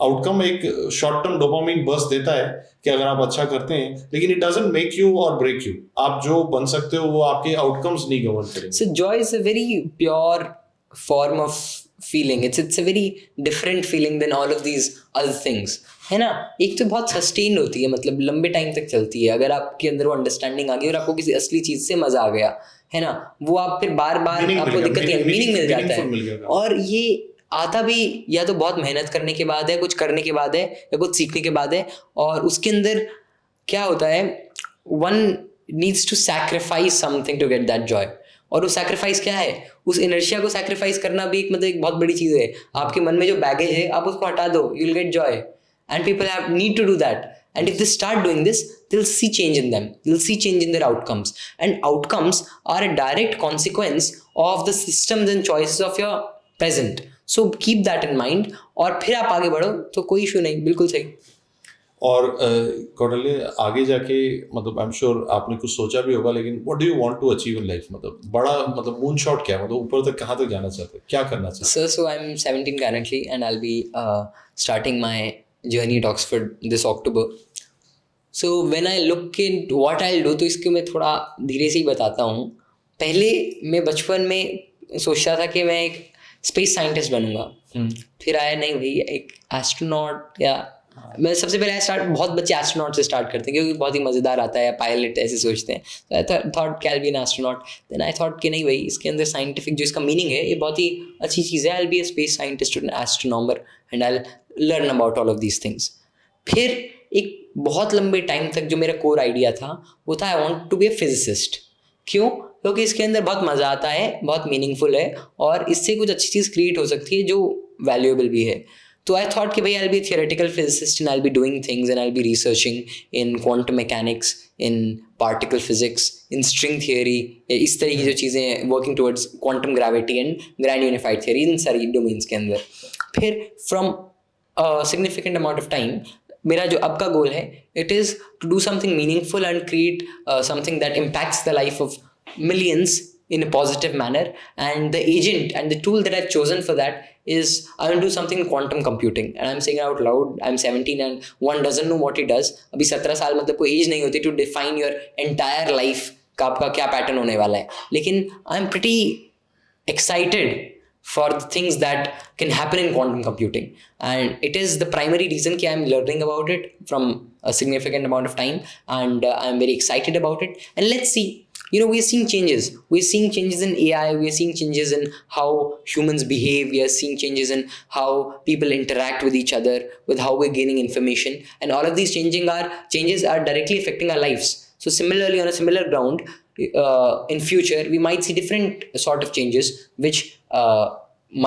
Speaker 1: आउटकम एक शॉर्ट टर्म डोपामिन बर्स्ट देता है कि अगर आप अच्छा करते हैं, लेकिन इट डजंट मेक यू और ब्रेक यू। आप जो बन सकते हो वो आपके आउटकम्स नहीं गवर्न करेंगे।
Speaker 2: So joy is a very pure form of feeling, it's a very different feeling than all of these other things, है ना। एक तो बहुत सस्टेन होती है, मतलब लंबे टाइम तक चलती है। अगर आपके अंदर वो अंडरस्टैंडिंग आ गई और आपको किसी असली चीज से मजा आ गया, है ना, वो आप फिर बार बार आपको दिक्कत नहीं, मीनिंग मिल जाता है। और ये आता भी या तो बहुत मेहनत करने के बाद है, कुछ करने के बाद है, या कुछ सीखने के बाद है। और उसके अंदर क्या होता है, one needs to sacrifice something to get that joy. और वो सैक्रिफाइस क्या है, उस इनर्शिया को सैक्रिफाइस करना भी एक मतलब एक बहुत बड़ी चीज़ है। आपके मन में जो बैगेज है आप उसको हटा दो, you will get joy, and people have need to do that. And if they start doing this, they'll see change in them. They'll see change in their outcomes. And outcomes are a direct consequence of the systems and choices of your present. So keep that in mind. और फिर आप आगे बढ़ो तो कोई issue नहीं, बिल्कुल सही।
Speaker 1: और कौटिल्य आगे जाके मतलब आई एम श्योर आपने कुछ सोचा भी होगा, लेकिन what do you want to achieve in life? मतलब बड़ा मतलब मून शॉट क्या है, मतलब ऊपर तक कहाँ तक जाना चाहते हैं, क्या करना चाहते हैं?
Speaker 2: Sir, so I'm 17 currently and I'll be starting my journey at Oxford this October. So when I look in what I'll do, तो इसके मैं थोड़ा धीरे से ही बताता हूँ। पहले मैं बचपन में सोचता था कि मैं एक स्पेस साइंटिस्ट बनूंगा, फिर आया नहीं भाई एक एस्ट्रोनॉट, या मैं सबसे पहले बहुत बच्चे एस्ट्रोनॉट से स्टार्ट करते हैं क्योंकि बहुत ही मज़ेदार आता है, या पायलट ऐसे सोचते हैं। तो I thought I'll be an astronaut. Then I thought कि नहीं भाई इसके अंदर साइंटिफिक जो इसका मीनिंग है ये बहुत ही अच्छी चीज़ है। आई will B A space scientist and astronomer and I will learn about all of these things. फिर एक बहुत लंबे टाइम तक जो मेरा कोर आइडिया था वो था I want to be a physicist. क्यों? क्योंकि इसके अंदर बहुत मज़ा आता है, बहुत मीनिंगफुल है और इससे कुछ अच्छी चीज़ क्रिएट हो सकती है जो वैल्यूएबल भी है। तो आई थॉट कि भाई I will be theoretical physicist and I will be doing things and I will be researching in quantum mechanics, in particle physics, in string theory, इस तरह की जो चीज़ें हैं, working towards quantum gravity and grand unified theory, इन सारी domains के अंदर। फिर from significant amount of time मेरा जो अब का गोल है it is to do something meaningful and create something that impacts the life of millions in a positive manner, and the agent and the tool that I've chosen for that is I will do something in quantum computing, and I'm saying it out loud. I'm 17 and one doesn't know what he does. अभी 17 साल मतलब कोई as नहीं होती to define your entire life का आपका क्या pattern होने वाला है, लेकिन I'm pretty excited for the things that can happen in quantum computing, and it is the primary reason कि I'm learning about it from a significant amount of time, and I'm very excited about it. And let's see, you know, we're seeing changes. We're seeing changes in AI. We're seeing changes in how humans behave. We are seeing changes in how people interact with each other, with how we're gaining information, and all of these changes are directly affecting our lives. So similarly, on a similar ground, in future we might see different sort of changes which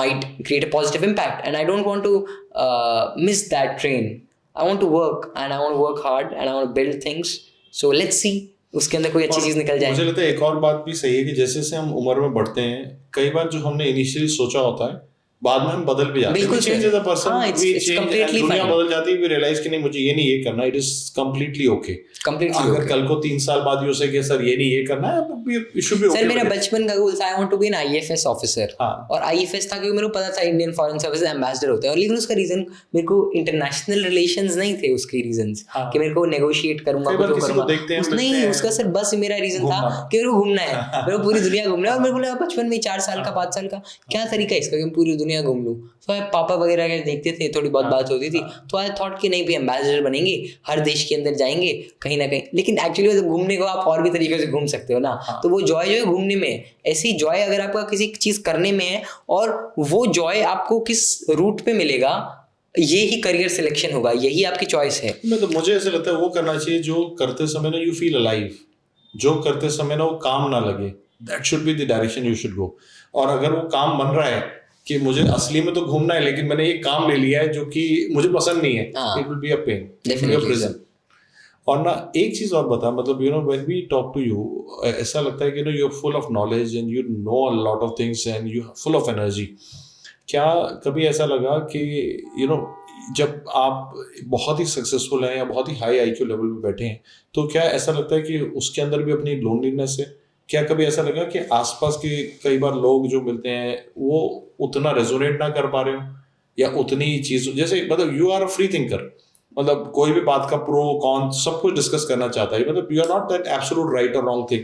Speaker 2: might create a positive impact, and I don't want to miss that train. I want to work, and I want to work hard, and I want to build things. So let's see उसके अंदर कोई अच्छी चीज निकल जाए।
Speaker 1: मुझे लगता है एक और बात भी सही है कि जैसे जैसे हम उम्र में बढ़ते हैं, कई बार जो हमने इनिशियली सोचा होता है बाद में हम बदल भी जाते हैं,
Speaker 2: बिल्कुल
Speaker 1: we change
Speaker 2: sir.
Speaker 1: as a person,
Speaker 2: हाँ, it's
Speaker 1: we change,
Speaker 2: completely
Speaker 1: and दुनिया
Speaker 2: fine.
Speaker 1: बदल जाती है, we realize कि नहीं मुझे ये नहीं ये करना, it is completely okay.
Speaker 2: Completely
Speaker 1: अगर
Speaker 2: okay.
Speaker 1: कल को 3 साल बाद यूँ से कि सर ये नहीं ये करना है, it should be okay.
Speaker 2: Sir मेरा
Speaker 1: with it.
Speaker 2: बचपन का गोल था I want to be an IFS officer,
Speaker 1: हाँ.
Speaker 2: और आईएफएस था क्योंकि मेरे को पता था इंडियन फॉरेन सर्विस एम्बेसडर होते हैं, और लेकिन उसका रीजन मेरे को इंटरनेशनल रिलेशंस नहीं थे उसके रीजंस
Speaker 1: हाँ.
Speaker 2: कि मेरे को नेगोशिएट करूंगा कुछ करूंगा, नहीं उसका सर बस मेरा रीजन था कि मेरे को घूमना है, मेरे को पूरी दुनिया घूमना है, और मेरे को लगा बचपन में 4 साल का 5 साल का क्या तरीका है इसका कि मैं पूरी दुनिया घूम लूँ। तो पापा वगैरह के देखते थे, थोड़ी बहुत बात होती थी, तो आई थॉट कि नहीं भी एम्बेसडर बनेंगे, हर देश के अंदर जाएंगे कहीं ना कहीं, लेकिन एक्चुअली जब घूमने को आप और भी तरीके से घूम सकते हो ना, तो वो जॉय जो है घूमने में है, ऐसी जॉय अगर आपका किसी चीज करने में है और वो जॉय आपको किस रूट पे मिलेगा, ये ही करियर सिलेक्शन होगा, यही आपकी चॉइस है।
Speaker 1: मैं तो मुझे ऐसा लगता है वो करना चाहिए जो करते समय ना यू फील अलाइव, जो करते समय ना वो काम ना लगे, that should be the direction you should go. और अगर वो काम बन रहा है कि मुझे असली में तो घूमना है लेकिन मैंने एक काम ले लिया है जो कि मुझे पसंद नहीं है, it will be a pain, it will be a prison. और ना एक चीज और बता, मतलब you know when we talk to you, ऐसा लगता है कि you are full of knowledge and you know a lot of things and you full of energy. क्या कभी ऐसा लगा कि यू नो जब आप बहुत ही सक्सेसफुल हैं या बहुत ही हाई आईक्यू लेवल पे बैठे हैं, तो क्या ऐसा लगता है कि उसके अंदर भी अपनी लोनलीनेस है? क्या कभी ऐसा लगा कि आसपास के कई बार लोग जो मिलते हैं वो उतना रेजोनेट ना कर पा रहे हो, या उतनी चीज, जैसे मतलब you are a free thinker, मतलब कोई भी बात का प्रो कॉन सब कुछ डिस्कस करना चाहता है, मतलब you are not that absolute right और रॉन्ग थिंग।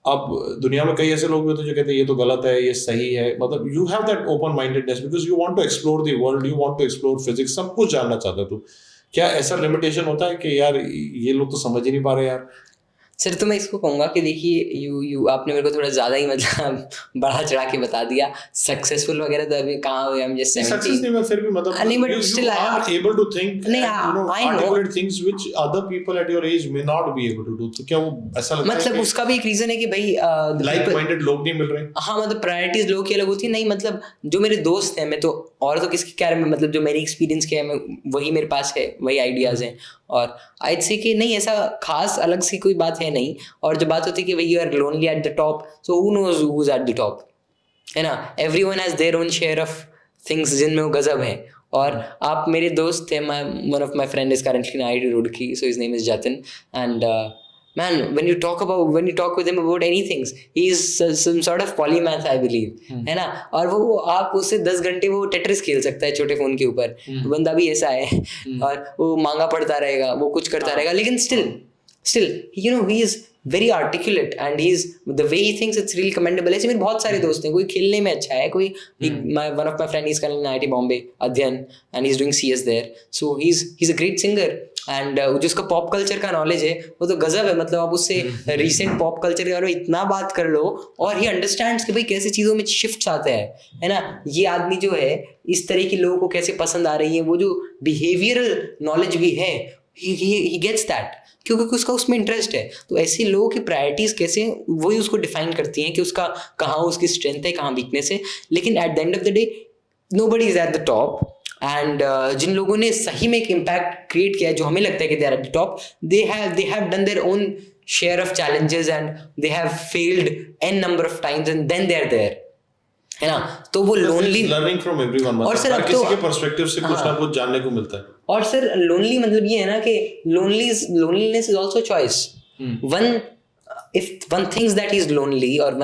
Speaker 1: अब दुनिया में कई ऐसे लोग भी होते हैं जो कहते हैं ये तो गलत है, ये सही है, मतलब you have that open mindedness because you want to explore the world, you want to explore physics, सब कुछ जानना चाहता है तू। क्या ऐसा लिमिटेशन होता है कि यार ये लोग तो समझ ही नहीं पा रहे यार?
Speaker 2: सर तो मैं इसको कहूँगा कि देखिए यू आपने मेरे को थोड़ा ज़्यादा ही मतलब बढ़ा चढ़ा के बता दिया, सक्सेसफुल वगैरह तो अभी कहाँ हुए, हम जस्ट
Speaker 1: सक्सेस नहीं, मैं फिर भी मतलब
Speaker 2: नहीं, but
Speaker 1: you
Speaker 2: still
Speaker 1: are able to think
Speaker 2: नहीं,
Speaker 1: and, you know,
Speaker 2: I know.
Speaker 1: articulate things which other people at your age may not be able to do। तो क्या वो ऐसा लगता है
Speaker 2: मतलब
Speaker 1: कि
Speaker 2: उसका भी एक रीजन है कि भाई
Speaker 1: लाइक माइंडेड लोग नहीं मिल रहे?
Speaker 2: हाँ मतलब प्रायोरिटीज लोगों की अलग होती है, नहीं मतलब जो मेरे दोस्त हैं, मैं तो और तो किसके क्या है, मतलब जो मेरी एक्सपीरियंस के है मैं वही मेरे पास है, वही आइडियाज़ हैं, और आई से कि नहीं ऐसा खास अलग सी कोई बात है नहीं। और जब बात होती है कि भाई you are lonely at the top, so who knows who is at the top, है ना, everyone has their own share of things जिनमें वो गजब है। और आप मेरे दोस्त थे, one of my friend is currently in IIT Roorkee, so his name is Jatin, and man, when you talk with him about anything, he is some sort of polymath I believe, है ना, और वो आप उससे 10 घंटे वो टेट्रिस खेल सकता है छोटे फोन के ऊपर, बंदा भी ऐसा है, और वो मांगा पड़ता रहेगा, वो कुछ करता रहेगा, लेकिन still you know he is very articulate and the way he thinks it's really commendable। ऐसे मेरे बहुत सारे दोस्त हैं, कोई खेलने में अच्छा है, कोई one of my friend is currently in IIT Bombay अध्ययन and he's doing CS there, so he's a great singer and जो उसका पॉप कल्चर का नॉलेज है वो तो गजब है, मतलब आप उससे रिसेंट पॉप कल्चर के बारे में इतना बात कर लो और ही अंडरस्टैंड्स कि भाई कैसे चीज़ों में शिफ्ट्स आते हैं, है ना, ये आदमी जो है इस तरह के लोगों को कैसे पसंद आ रही है, वो जो बिहेवियरल नॉलेज भी है he gets that, क्योंकि उसका उसमें इंटरेस्ट है। तो ऐसे लोगों की प्रायोरिटीज कैसे वही उसको डिफाइन करती हैं कि उसका कहाँ उसकी स्ट्रेंथ है, कहाँ वीकनेस है, लेकिन at the end of the day nobody is at the top. And जिन लोगों ने सही में एक इम्पैक्ट क्रिएट किया है, जो हमें लगता है कि they are at the top, they have done their own share of challenges and they have failed a number of times and then they are there, है ना। तो वो लोनली
Speaker 1: लर्निंग फ्रॉम एवरीवन,
Speaker 2: और सर
Speaker 1: हर
Speaker 2: अब
Speaker 1: किसी
Speaker 2: तो
Speaker 1: के पर्सपेक्टिव से कुछ ना कुछ जानने को मिलता है।
Speaker 2: और सर लोनली मतलब ये है ना कि loneliness is also choice. One things that is lonely, और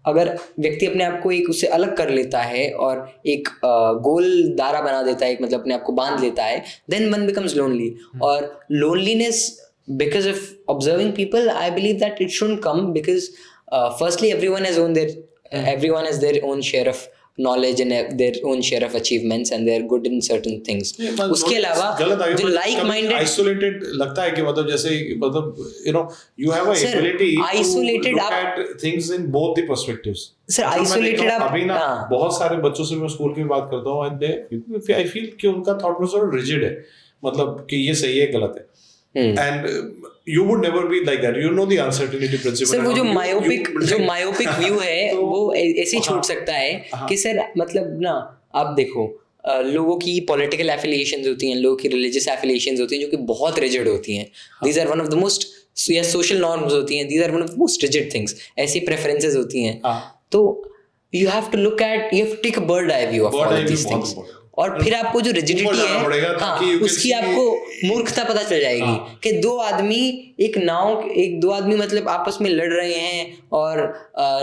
Speaker 2: अगर व्यक्ति अपने आप को एक उससे अलग कर लेता है और एक गोल दायरा बना देता है, एक मतलब अपने आप को बांध लेता है, देन वन बिकम्स लोनली। और loneliness because of observing people, I believe that it shouldn't come because firstly everyone has their own share of knowledge and their own share of achievements and they're good in certain things। उसके अलावा जो like minded
Speaker 1: isolated लगता है कि मतलब जैसे मतलब you know you have a ability
Speaker 2: isolated
Speaker 1: to look at things in both the perspectives.
Speaker 2: Sir isolated आप
Speaker 1: अभी ना बहुत सारे बच्चों से मैं स्कूल की बात करता हूं एंड आई फील कि उनका थॉट प्रोसेस रिजिड है, मतलब कि ये सही है गलत है, and you would never be like that, you know the uncertainty principle।
Speaker 2: Sir वो जो मायोपिक व्यू है वो ऐसे ही छूट सकता है कि सर मतलब ना आप देखो लोगों की पॉलिटिकल एफिलिएशंस होती हैं, लोगों की रिलीजियस एफिलिएशंस होती हैं जो कि बहुत रिजिड होती हैं, these are one of the most, या सोशल नॉर्म्स होती हैं, these are one of the most rigid things, ऐसी प्रेफरेंसेस होती हैं। तो you have to look at, you have to take a bird eye view of
Speaker 1: Bird
Speaker 2: all
Speaker 1: eye
Speaker 2: of
Speaker 1: view
Speaker 2: these
Speaker 1: बहुत
Speaker 2: things.
Speaker 1: important है।
Speaker 2: और फिर आपको जो रिजिडिटी
Speaker 1: ऊपर जाना पड़ेगा
Speaker 2: है,
Speaker 1: ताकि
Speaker 2: हाँ,
Speaker 1: you can
Speaker 2: उसकी
Speaker 1: see
Speaker 2: आपको मूर्खता पता चल जाएगी कि दो आदमी मतलब आपस में लड़ रहे हैं और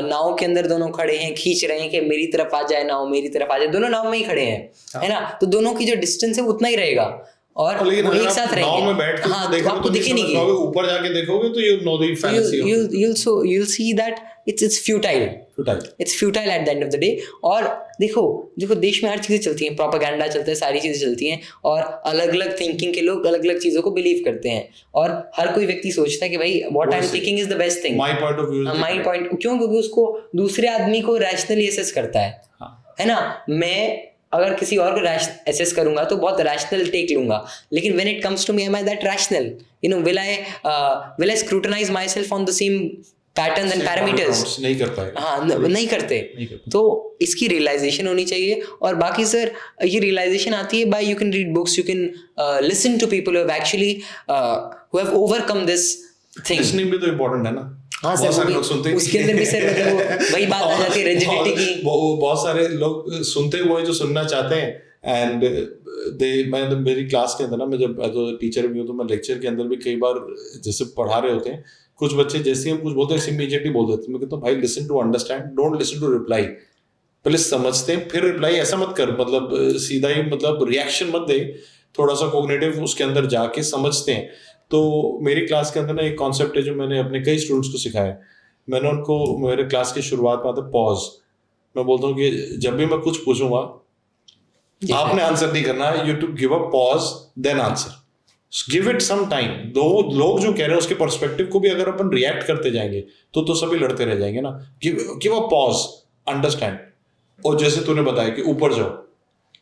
Speaker 2: नाव के अंदर दोनों खड़े हैं, खींच रहे हैं कि मेरी तरफ आ जाए नाव, मेरी तरफ आ जाए, दोनों नाव में ही खड़े हैं, है ना, तो दोनों की जो डिस्टेंस है उतना ही रहेगा और
Speaker 1: लेकिन
Speaker 2: वो
Speaker 1: अगर
Speaker 2: एक
Speaker 1: आप
Speaker 2: साथ
Speaker 1: नाव में बैठ
Speaker 2: रहेंगे।
Speaker 1: के
Speaker 2: हाँ, तो
Speaker 1: देखोगे
Speaker 2: आपको
Speaker 1: तो
Speaker 2: दिखे
Speaker 1: नहीं
Speaker 2: नहीं,
Speaker 1: समझ पाओगे, ऊपर जाके देखोगे तो you know the fallacy of it.
Speaker 2: you'll see that it's futile. It's futile at the end of the day. और देखो देश में हर चीजें चलती हैं, प्रोपेगेंडा चलता है, सारी चीजें चलती हैं और अलग अलग थिंकिंग के लोग अलग अलग चीजों को बिलीव करते हैं और हर कोई व्यक्ति सोचता है कि भाई what I am thinking is the best thing.
Speaker 1: My point of view is
Speaker 2: my point क्यों? क्योंकि उसको दूसरे आदमी को रैशनली असेस करता है ना। मैं अगर किसी और को असेस करूंगा तो बहुत रैशनल टेक लूंगा, लेकिन when it comes to me, am I that rational? Will I scrutinize myself on the same patterns and parameters?
Speaker 1: नहीं कर पाएगा।
Speaker 2: हाँ, नहीं करते। तो इसकी रियलाइजेशन होनी चाहिए। और बाकी सर, ये रियलाइजेशन आती है by, you can read books, you can listen to people who have actually who have overcome this thing.
Speaker 1: Listening भी तो इम्पोर्टेंट है ना।
Speaker 2: हाँ सर,
Speaker 1: सारे लोग सुनते
Speaker 2: उसके अंदर भी सर मतलब वही बात आ जाती है रिजिडिटी की।
Speaker 1: बहुत सारे लोग सुनते वो है जो सुनना चाहते हैं एंड मैं मेरी क्लास के अंदर ना, मैं जब एज अ टीचर भी हूँ तो मैं लेक्चर के अंदर भी कई बार जैसे पढ़ा रहे होते हैं, कुछ बच्चे जैसे हम कुछ बोलते हैं इमीडिएटली बोल देते हैं। मैं कहता हूँ भाई listen to understand, don't listen to reply. पहले समझते हैं फिर रिप्लाई। ऐसा मत कर, मतलब सीधा ही मतलब रिएक्शन मत दे, थोड़ा सा कोग्निटिव उसके अंदर जाके समझते हैं। तो मेरी क्लास के अंदर ना एक कॉन्सेप्ट है जो मैंने अपने कई स्टूडेंट्स को सिखाया। मैंने उनको, मेरे क्लास की शुरुआत में आता है पॉज। मैं बोलता हूँ कि जब भी मैं कुछ पूछूंगा आपने आंसर नहीं करना है, you to give a pause then answer, give it some time. दो लोग जो कह रहे हैं उसके पर्सपेक्टिव को भी अगर अपन रिएक्ट करते जाएंगे तो सभी लड़ते रह जाएंगे ना। Give a pause, understand. और जैसे तूने बताया कि ऊपर जाओ,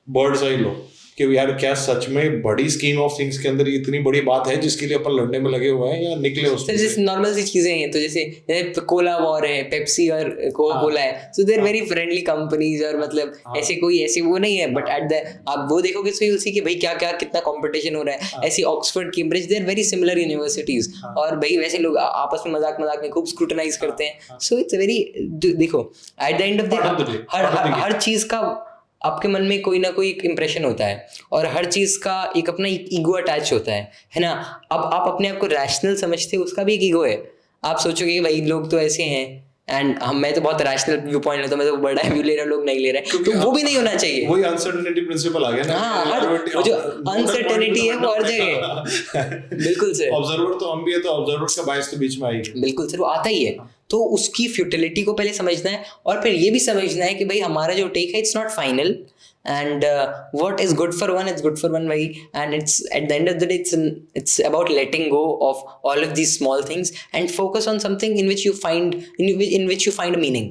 Speaker 1: बर्ड्स आई लो, कि यार क्या सच में बड़ी स्कीम ऑफ थिंग्स के अंदर इतनी बड़ी बात है जिसके लिए अपन लड़ने में लगे हुए हैं, या निकले उसमें से?
Speaker 2: जैसे नॉर्मल सी चीजें हैं, तो जैसे कोला वॉर है, पेप्सी और कोका कोला है, so they are very friendly companies और मतलब ऐसे वो नहीं है, बट एट द आप वो देखोगे तो यू विल सी कि भाई क्या क्या कितना कंपटीशन हो रहा है। ऐसी Oxford, Cambridge, they are very similar universities, और भाई वैसे लोग आपस में मजाक में खूब स्क्रूटनाइज करते हैं। सो इट्स वेरी, देखो at the end of the हर चीज का आपके मन में कोई ना कोई इंप्रेशन होता है और हर चीज का एक अपना ईगो अटैच होता है ना। अब आप अपने आप को रैशनल समझते हो, उसका भी एक ईगो है। आप सोचोगे कि भाई लोग तो ऐसे हैं एंड मैं तो बहुत रैशनल व्यू पॉइंट लेता हूं, मैं तो बड़ा व्यू ले रहा हूं, लोग नहीं ले रहे, तो वो भी नहीं होना चाहिए।
Speaker 1: वही अनसर्टेनिटी प्रिंसिपल आ गया ना।
Speaker 2: हाँ, वो जो अनसर्टेनिटी है वो हर जगह। बिल्कुल सर,
Speaker 1: ऑब्जर्वर तो हम भी है, तो ऑब्जर्वर का बायस तो बीच में आएगी।
Speaker 2: बिल्कुल सर, वो आता ही है। तो उसकी फ्यूटिलिटी को पहले समझना है और फिर ये भी समझना है कि भाई हमारा जो टेक है it's not final, and what is good for one, it's good for one way, and it's at the end of the day it's about letting go of all of these small things and focus on something in which you find a meaning.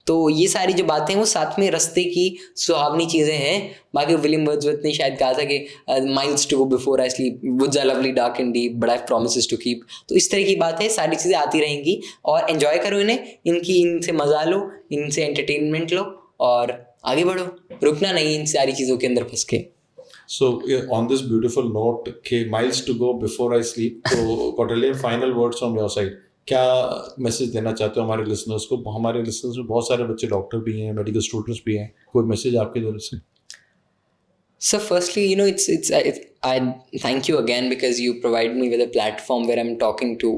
Speaker 2: तो ये सारी जो बातें हैं वो साथ में रास्ते की सुहावनी चीज़ें हैं। बाकी विलियम वर्ड्सवर्थ ने शायद कहा था कि miles to go before I sleep, woods are lovely dark and deep but I have promises to keep. तो इस तरह की बात है, सारी चीज़ें आती रहेंगी और एंजॉय करो इन्हें, इनसे मज़ा लो, इनसे एंटरटेनमेंट लो और आगे बढ़ो, रुकना नहीं इन सारी चीज़ों के अंदर फंस के।
Speaker 1: So on this beautiful note, okay, miles to go before I sleep. तो Kautilya, final words from your side. क्या मैसेज देना चाहते हो हमारे लिसनर्स को? हमारे लिसनर्स में बहुत सारे बच्चे डॉक्टर भी हैं, मेडिकल स्टूडेंट्स भी हैं, कोई मैसेज आपकी तरफ से?
Speaker 2: So firstly, I thank you again because you provide me with a platform where I'm talking to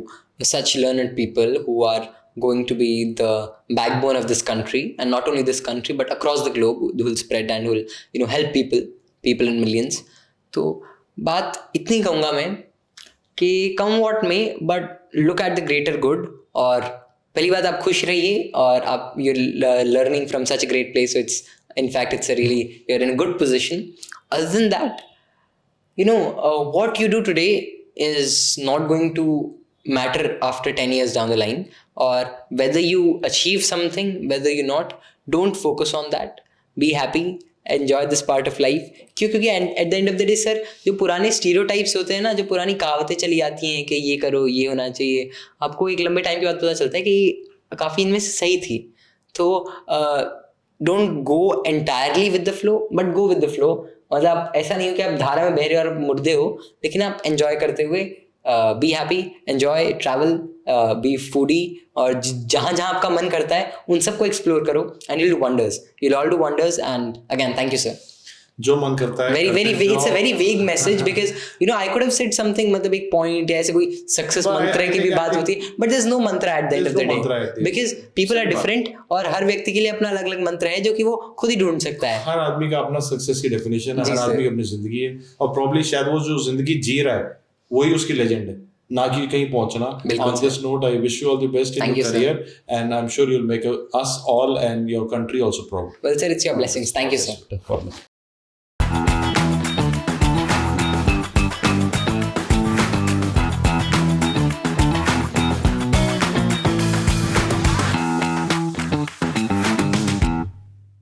Speaker 2: such learned people who are going to be the backbone of this country, and not only this country but across the globe, who will spread and will help people in millions. तो बात इतनी कहूँगा मैं कि come what may, but look at the greater good। और पहली बात, आप खुश रहिए और आप you're learning from such a great place, so it's a really, you're in a good position. Other than that, what you do today is not going to matter after 10 years down the line, or whether you achieve something, whether you not, don't focus on that. Be happy, enjoy this part of life। क्योंकि at the end of the day sir, जो पुराने stereotypes होते हैं ना, जो पुरानी कहावतें चली आती हैं कि ये करो, ये होना चाहिए, आपको एक लंबे टाइम के बाद पता चलता है कि काफ़ी इनमें से सही थी। तो don't go entirely with the flow, but go with the flow। मतलब ऐसा नहीं हो कि आप धारा में बह रहे हो और मुर्दे हो, लेकिन आप एंजॉय करते हुए be happy, enjoy, travel, be foodie, और जहाँ जहाँ आपका मन करता है उन सबको एक्सप्लोर करो and you'll do wonders. You'll all do wonders. And again, thank you, sir.
Speaker 1: जो मन करता है
Speaker 2: It's a very vague message because I could have said something, मतलब एक point या ऐसे कोई सक्सेस मंत्र की भी बात होती है, but there's no mantra at the end of the day because people are different और हर व्यक्ति के लिए अपना अलग अलग मंत्र है जो कि वो खुद ही ढूंढ सकता है.
Speaker 1: हर आदमी का अपना सक्सेस की डेफिनेशन है, हर आदमी की अपनी जिंदगी है, और प्रॉब्ली शायद वो जो जिंदगी जी रहा है वही उसकी लेजेंड है, ना कि कहीं पहुंचना. On this note, I wish you all the best in your career, and I'm sure you'll make us all and your country also proud.
Speaker 2: Well, sir, it's your blessings. Thank you, sir.